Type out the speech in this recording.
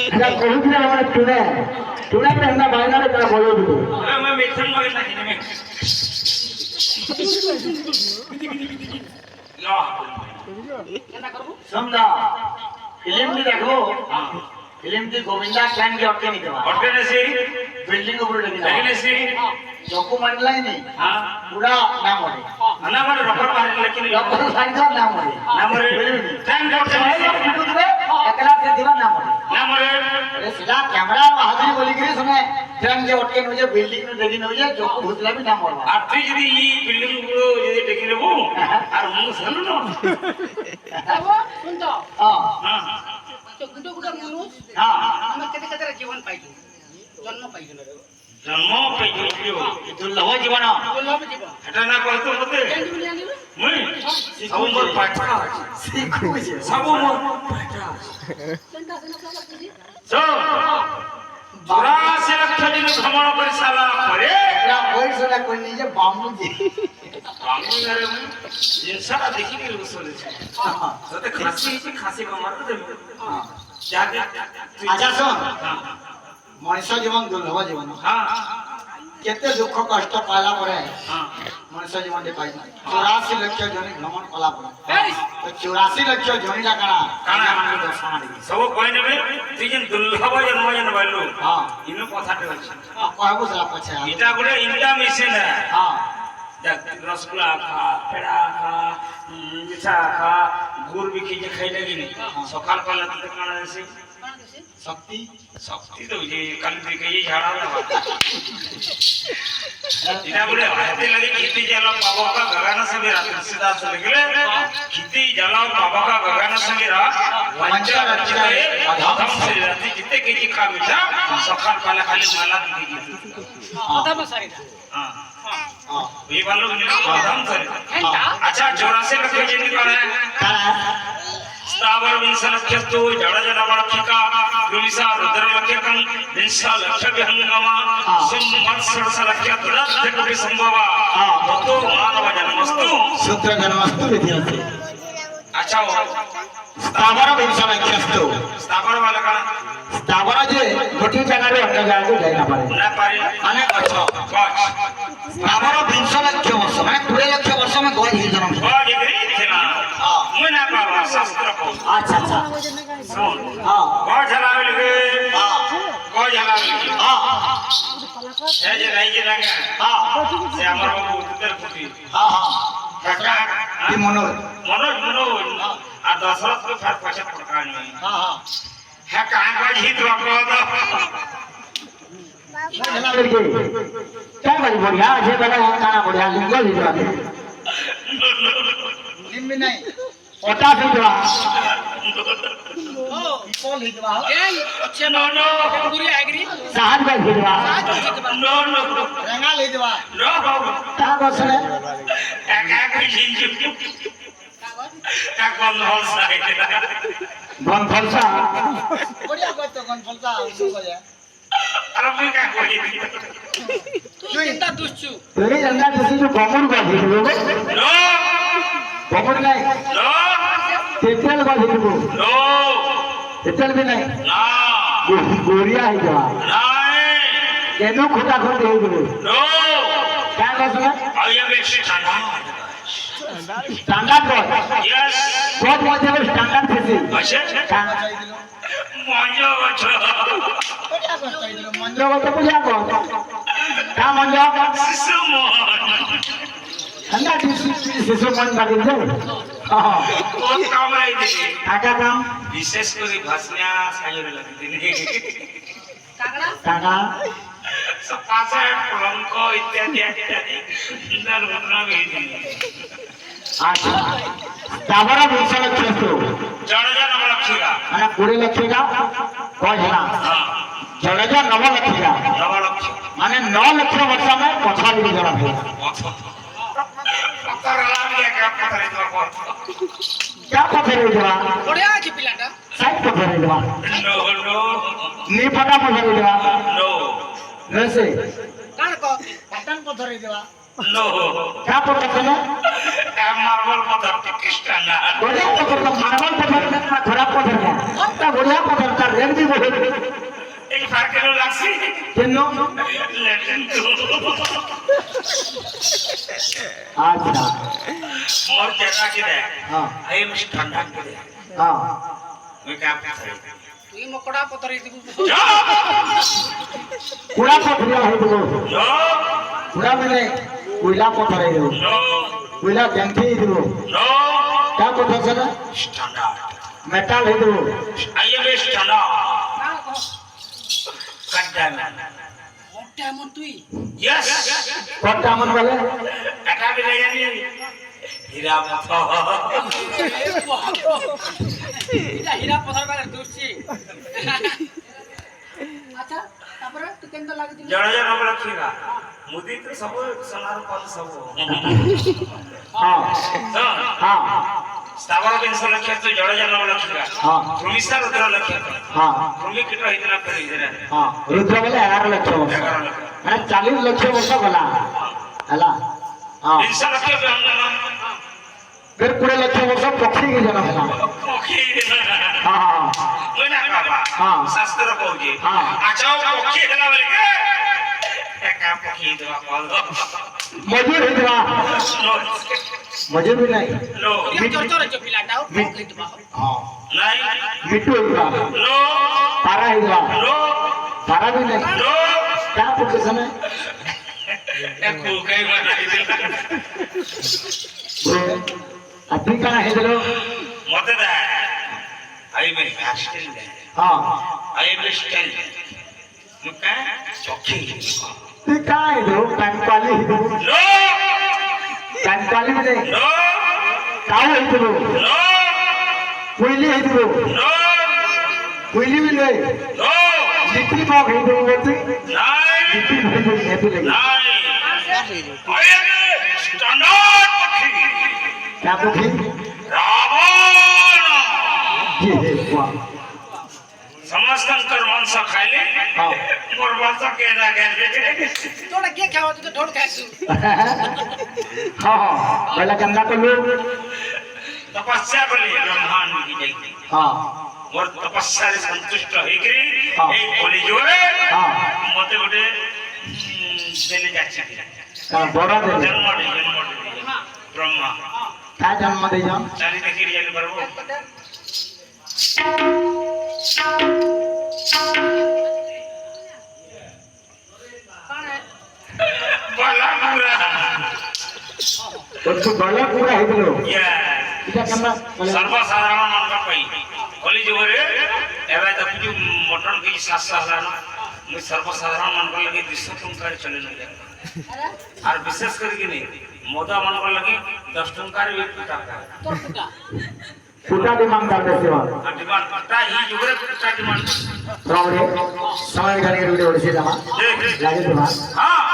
এটা কহুছিলে আমার টুনে টুনে না বাইনারে তা বলো দিও मैं मिथुन मगे ना किने में ला केना करबो समझा फिल्म भी देखो फिल्म की गोविंदा क्लान की अटके नहीं देवा अटके ने से बिल्डिंग ऊपर लगी लगी ने से डॉक्यूमेंट लाई नहीं हां पूरा नाम होले ना मारे रबर मारे लेकिन डॉक्टर साइन का नाम होले नाम रे टाइम डॉक्टर है विद्युत में एकला से दिवा नाम होले नाम रे अरे सीधा कैमरा हाजिरी बोली करी सुने ट्रेन के अटके न हो बिल्डिंग में देखी न हो जो भूतला भी नाम होले আর তুই যদি এই বিল্ডিং গুলো যদি দেখি নেব আর মন শুনো না বাবা শুন তো हां হ্যাঁ তো গুটো গুটো মানুষ हां আমরা কেতে কেতে জীবন পাইছো জন্ম পাইছো না জন্ম পেয়েছিল दुर्लभ जीवन দুর্লভ জীবন এটা না করতে হতে কেন তুমি জানিলো মই সব মোর পাঠা सीखो जे সব মোর পাঠা চিন্তা কেন করছিস সো 84 লক্ষ দিন ভ্রমণ করে সালা পরে ना कोई सुना कोई नहीं जे बामू जी আমি আরে জিনসা দেখি নি বসলেছে তো খাসি খাসি মার তো দেব हां যাকে अच्छा सुन হ্যাঁ मनुष्य जीवन दुर्लभ जीवन হ্যাঁ केते दुख कष्ट पाला परे হ্যাঁ मनुष्य जीवन दे पाई 84 लक्ष जनी भ्रमण कला परे এই तो 84 लक्ष जनी ला काना काना? मान दर्शन दे সব কই নেবে তুই যেন দুর্লভ জন্ম যেন বাইলো हां ইনো কথাটা আছে कहबो सला पछे এটা গুলো ইনটা মেশিন है हां দেখ রসগোল্লা খা পেড়া খা মিঠা খা গুড় বিখি যে খাই লাগি নি সকাল পালা তো কানা আছে কোন দেশে शक्ति শক্তি তো যে কাল থেকে এই ঝাড়া না এটা বলে হাতে লাগে खेती जला बाबा का गगन से मेरा सीधा से निकले खेती जला बाबा का गगन से मेरा पंचा रचते धम से रहती जितने केजी खा मिठा सकाल पाला खाली माला दिखेगी কথা মশারিটা हां हां ये वालों ने धम से ঘন্টা अच्छा 84 लक्ष जिंदगी का है काना स्थावर विंशलक्षस्तु जडजडवळखिका रुमिसा रुद्रलक्षकं विंशलक्षविहंगमा संवत्सरसलक्ष दुरद्धकुटि संभव ततो मानव जन्मस्तु सूत्र जन्मस्तु विधि होते अच्छा हो स्थावर विंशल लक्ष्यस्तु स्थावर वाला का स्थावर जे गोटी जगह रे अन्य जगह को जाई ना पारे ना पारे माने गछ गछ स्थावर 20 लक्ष वर्ष माने 20 लक्ष वर्ष में गछ ही जन्म गछ गई थिना मुना बाबा शास्त्र को अच्छा अच्छा सुन हां गछ हलावे लगे हां गछ हलावे लगे हां हे जे नहीं जे लगे हां से हमर बाबू उतर कुटी हां हां काका की मनोज मनोज आ दशरथ को फिर पछत पकड़ में हां हां है कहां का हित रखो तो चला करके क्या बड़ी बढ़िया जे बड़ा खाना बढ़िया लिंगो भी जरा लिंबी नहीं ओटा भी जरा ও कौन ही जरा এই হচ্ছে नो नो গুরি আইগরি साहब का भी जरा नो नो रंगा ले जरा नो का बसले एका के जिंजु का कौन हॉल साइड बन फलसा বড়িয়া কত কোন ফলতা উসু করে अरे मैं क्या कोई তুই চিন্তা দুচ্ছু तेरे अंदर किसी जो गमर का भी लोगो नो गमर नहीं नो तेतल का भी लोगो नो तेतल भी नहीं ना गोरिया है जरा नहीं केनो खुदा खुद दे दो नो क्या बसले आई एम ए स्टैंडर्ड को यस बहुत मजे में स्टैंडर्ड किसी अच्छा मजा अच्छा मंजो को तो पूछा को क्या मंजो सुमन ठंडा शिशु मन बाकी जे हां बहुत काम आई थी काका काम विशेष করে ভাসনা সাইরে লাগতে কাকড়া काका সপাসে কলঙ্ক ইত্যাদি ইত্যাদি সুন্দর ঘটনা হয়েছে अच्छा ताबरा विशाल क्षेत्र জড়জা নাম লক্ষ্মীরা माने 20 लाख का कहला হ্যাঁ जड़जा 9 लाख का নবলক্ষ্মী माने 9 लाख वर्ष में पछा भी जरा है পতর লাগে কা পতরে তো क्या पथर जरा বড়িয়া আছে পিলাটা साइड पथर जरा নো নো नी फटा पथर जरा नो वैसे কার ক पटन पथर जरा नो क्या पता चला मार्बल पत्थर टिक स्टैंडर्ड बढ़िया पत्थर का मार्बल पत्थर का खराब पत्थर का अच्छा बढ़िया पत्थर का रेंज भी बहुत एक फर्क है लाक्सी किन्नो लेकिन तो अच्छा और जगह की दे हाँ आई में स्टैंडर्ड के दे हाँ मैं क्या पूछ रही তুই মকড়া পতরে দিব पूरा पत्थर है तो नो पूरा मैंने कोयला पत्थर है तो नो कोयला जंगी है तो नो क्या पत्थर चला स्टैंडर्ड मेटल है तो आई में स्टैंडर्ड না কো कट डायमंड মোটে এমন তুই यस कौन दामन वाले कटा भी ले जानी हीरा मत এটা হীরা পথর বাগার দূরছি আচ্ছা তারপরে তুই কেন লাগিছিল जड़ जड़ हम रखिएगा मुदी तो सब सोनार पद सब हाँ हाँ स्थावर बेंसर रखिए तो जड़ जड़ हम रखिएगा हाँ भूमिसा रुद्र रखिएगा हाँ भूमि कितना इतना पर इधर है हाँ रुद्र वाले 11 लाख वर्ष मैं 40 लाख वर्ष वाला हला हाँ बेंसर रखिए पे हम जाना फिर पूरे लाख वर्ष पक्षी की जन्म है पक्षी हाँ हाँ कोई ना बाबा हाँ। शास्त्र कहोगे हाँ। अच्छा पक्षी है ना बोले का पक्षी दवा कॉल मजूर है जरा नो मजूर भी नहीं नो তুই চরচর আছে পিলাটাও পকলি দিবা हाँ नहीं मिट्टू है जरा नो पारा है जरा नो पारा भी नहीं नो क्या पोजीशन है एक कई बनाई ब्रो अभी कहाँ है जरा मत दे आई में हेयरस्टाइल दे हाँ आई में स्टाइल दे मुका चौकी तू कहाँ है जरा कंकाली है नो कंकाली में नहीं नो काऊ है जरा नो कोयली है जरा नो कोयली भी नहीं नो लिट्टी पाव है जरा बोलते नहीं लिट्टी है जरा ये भी लगी नहीं आई में स्टैंडर्ड पक्षी क्या पक्षी रावण ये है वाह समस्त अंतर मांस खाइले हाँ मोर मांस के ना के তোরা কে খাওয়া তুই তো ঢোল খাইছু हाँ हाँ पहला गंदा कर लो तपस्या बोली ब्रह्मांड की जय हाँ मोर तपस्या रे संतुष्ट होइकरी हाँ। ए बोली जोरे हाँ मते गोटे देले जाछि बड़ा दे जन्म दे ब्रह्मा क्या जन्म दे जाओ चाली देखि रियल परबो बला पूरा उसको बड़ा पूरा है बोलो ये इधर कैमरा सर्वसाधारण मान पाई बोली जोरे एबे त पिजु मटन के 7,000 मैं सर्वसाधारण मान को लगे 200 टंका चले न और विशेष करके नहीं मोदा मान को लगे 10 टंका रे 1 टका তোর ফুটা फुटा डिमांड कर देते हो डिमांड करता ही जोरे करता डिमांड रावड़े समय घड़ी वीडियो ओडिसी जमा देख लागे तुम्हारा हां